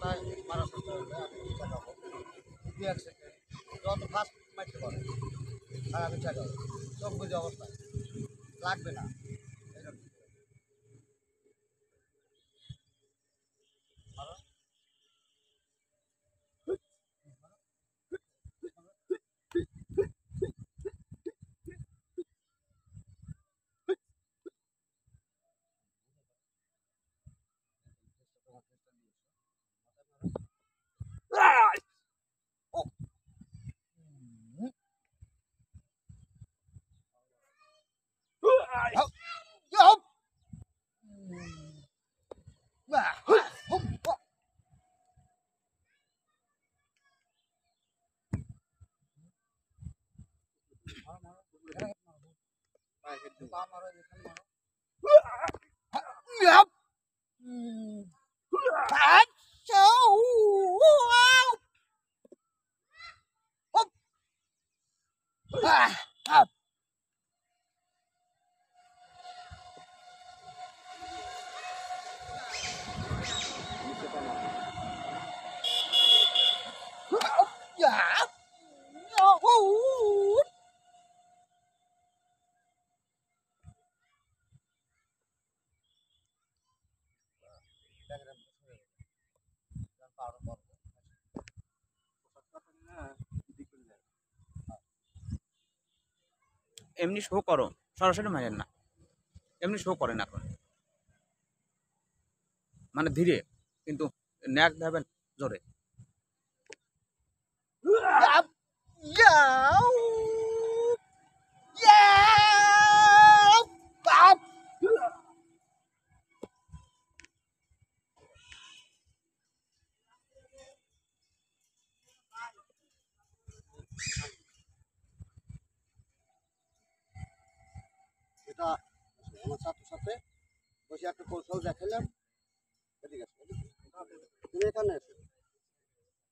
মাথায় মারার চেষ্টা করবে, আমি ঠেকাবো 2-1 সেকেন্ড যত ফাস্ট মারতে পারে আর আমি ঠেকাবো চোখ বুঝে অবস্থায় লাগবে না এরকম। এমনি শো করো, সরাসরি মারেন না, এমনি শো করেন এখন, মানে ধীরে কিন্তু ন্যাক দেবেন জোরে। এটা আমার ছাত্রের সাথে বসে একটা কৌশল দেখালাম। ঠিক আছে, তুমি এখানে এসো,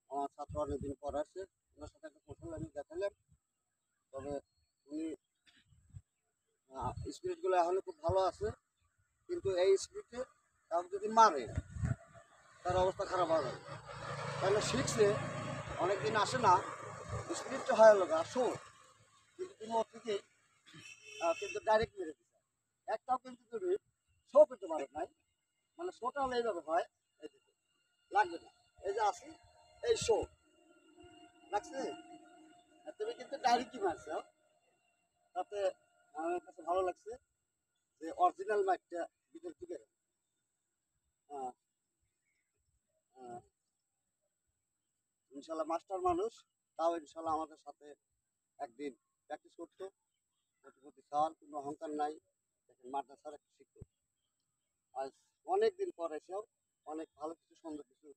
আমার ছাত্র অনেকদিন পর আসছে, ওনার সাথে একটা কৌশল আমি দেখালাম। তবে উনি স্পিরিটগুলো এখনো খুব ভালো আছে, কিন্তু এই স্পিরিটে কাউকে যদি মারে তার অবস্থা খারাপ হবে। তাহলে শিখছে অনেকদিন আসে না, স্পিরিটটা হয় লোক শো, কিন্তু তুমি ওর থেকেই কিন্তু ডাইরেক্ট মেরে দিচ্ছে। একটাও কিন্তু তুমি শো করতে পারো নাই, মানে শোটা হলে এইভাবে হয়, এই যে লাগবে না, এই যে আছে এই শো লাগছে, আর তুমি কিন্তু ডাইরেক্টই মারছো। তাতে আমার কাছে ভালো লাগছে যে অরিজিনাল মাইকটা ভিতর থেকে আহ, আহ, ইনশাল্লাহ মাস্টার মানুষ, তাও ইনশাল্লাহ আমাদের সাথে একদিন প্র্যাকটিস করতো। প্রতি চাওয়ার কোনো অহংকার নাই, দেখেন মাদ্রাসার একটা শিক্ষক আজ অনেক দিন পর এসেও অনেক ভালো কিছু সুন্দর কিছু